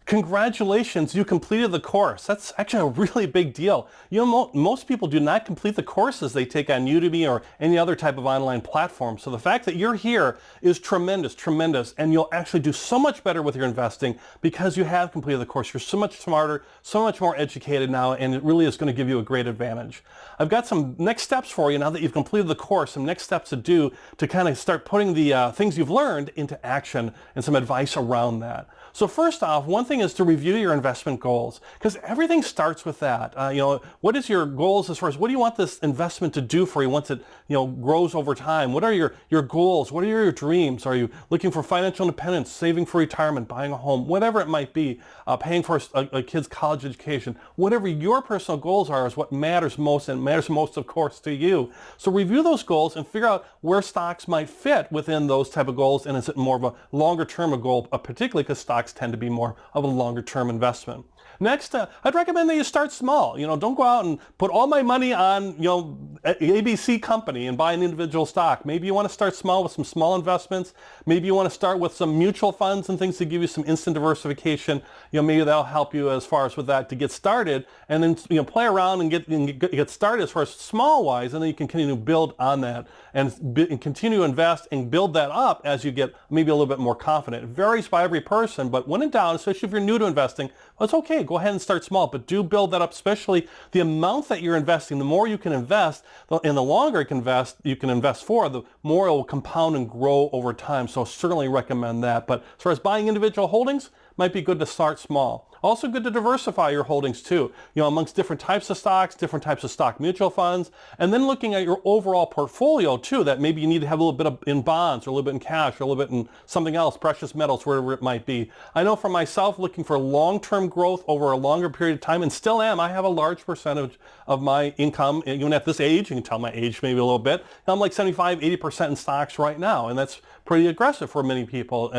Congratulations, you completed the course. That's actually a really big deal. You know, most people do not complete the courses they take on Udemy or any other type of online platform. So the fact that you're here is tremendous, tremendous, and you'll actually do so much better with your investing because you have completed the course. You're so much smarter, so much more educated now, and it really is going to give you a great advantage. I've got some next steps for you now that you've completed the course, some next steps to do to kind of start putting the things you've learned into action and some advice around that. So first off, one thing is to review your investment goals, because everything starts with that. What is your goals as far as what do you want this investment to do for you once it grows over time? What are your goals? What are your dreams? Are you looking for financial independence, saving for retirement, buying a home, whatever it might be, paying for a kid's college education? Whatever your personal goals are is what matters most, and matters most, of course, to you. So review those goals and figure out where stocks might fit within those type of goals, and is it more of a longer term goal, particularly because stocks tend to be more of a longer term investment. Next, I'd recommend that you start small. Don't go out and put all my money on, ABC company and buy an individual stock. Maybe you want to start small with some small investments. Maybe you want to start with some mutual funds and things to give you some instant diversification. Maybe that'll help you as far as with that to get started, and then play around and get started as far as small wise, and then you can continue to build on that and continue to invest and build that up as you get maybe a little bit more confident. It varies by every person, but when in doubt, especially if you're new to investing, well, it's okay. Go ahead and start small, but do build that up, especially the amount that you're investing. The more you can invest and the longer you can invest for, the more it will compound and grow over time. So certainly recommend that. But as far as buying individual holdings, might be good to start small. Also good to diversify your holdings too, amongst different types of stocks, different types of stock mutual funds, and then looking at your overall portfolio too, that maybe you need to have a little bit in bonds or a little bit in cash or a little bit in something else, precious metals, wherever it might be. I know for myself, looking for long-term growth over a longer period of time, and still am, I have a large percentage of my income, even at this age, you can tell my age maybe a little bit, I'm like 75-80% in stocks right now, and that's pretty aggressive for many people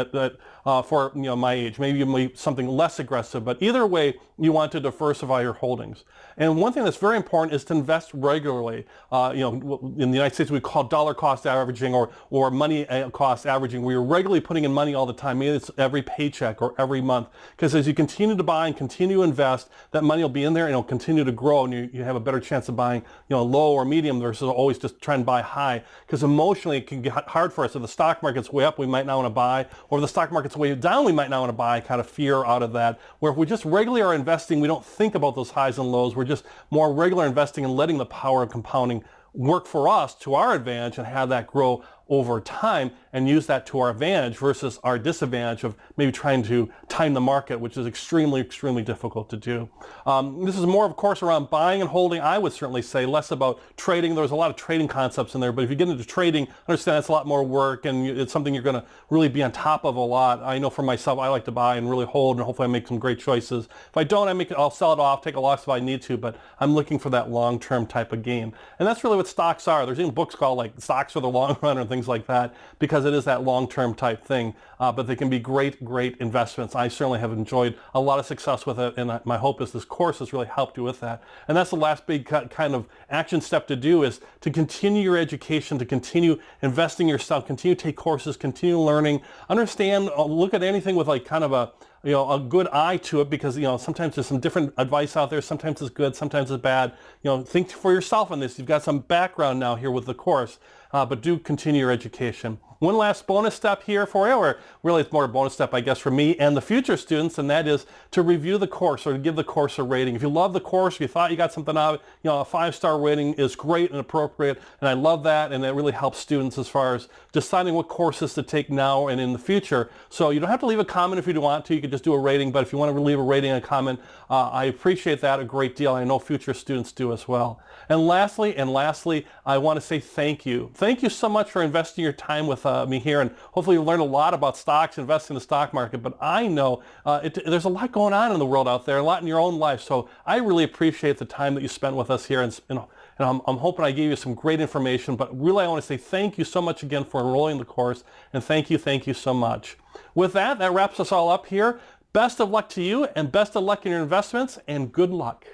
for my age. Maybe something less aggressive, but either way, you want to diversify your holdings. And one thing that's very important is to invest regularly. In the United States, we call dollar cost averaging or money cost averaging, where you're regularly putting in money all the time. Maybe it's every paycheck or every month. Because as you continue to buy and continue to invest, that money will be in there and it'll continue to grow, and you have a better chance of buying low or medium versus always just trying to buy high. Because emotionally, it can get hard for us. If the stock market's way up, we might not want to buy, or if the stock market's way down, we might not want to buy, kind of fear out of that. Where if we just regularly are investing, we don't think about those highs and lows. We're just more regular investing and letting the power of compounding work for us to our advantage and have that grow over time and use that to our advantage versus our disadvantage of maybe trying to time the market, which is extremely, extremely difficult to do. This is more, of course, around buying and holding. I would certainly say less about trading. There's a lot of trading concepts in there, but if you get into trading, understand it's a lot more work and it's something you're going to really be on top of a lot. I know for myself, I like to buy and really hold, and hopefully I make some great choices. If I don't, I'll sell it off, take a loss if I need to, but I'm looking for that long-term type of gain. And that's really what stocks are. There's even books called like Stocks for the Long Run and things like that, because it is that long-term type thing, but they can be great, great investments. I certainly have enjoyed a lot of success with it, and my hope is this course has really helped you with that. And that's the last big kind of action step to do, is to continue your education, to continue investing in yourself, continue to take courses, continue learning, understand, look at anything with like kind of a good eye to it, because sometimes there's some different advice out there. Sometimes it's good, sometimes it's bad. Think for yourself on this. You've got some background now here with the course, but do continue your education. One last bonus step here for you, or really it's more a bonus step, I guess, for me and the future students, and that is to review the course or to give the course a rating. If you love the course, if you thought you got something out of it, a 5-star rating is great and appropriate, and I love that, and it really helps students as far as deciding what courses to take now and in the future. So you don't have to leave a comment if you don't want to. You can just do a rating, but if you want to leave a rating and a comment, I appreciate that a great deal. I know future students do as well. And lastly, I want to say thank you. Thank you so much for investing your time with me here, and hopefully you learned a lot about stocks, investing in the stock market. But I know there's a lot going on in the world out there, a lot in your own life. So I really appreciate the time that you spent with us here, and I'm hoping I gave you some great information. But really, I want to say thank you so much again for enrolling in the course, and thank you so much. With that wraps us all up here. Best of luck to you, and best of luck in your investments, and good luck.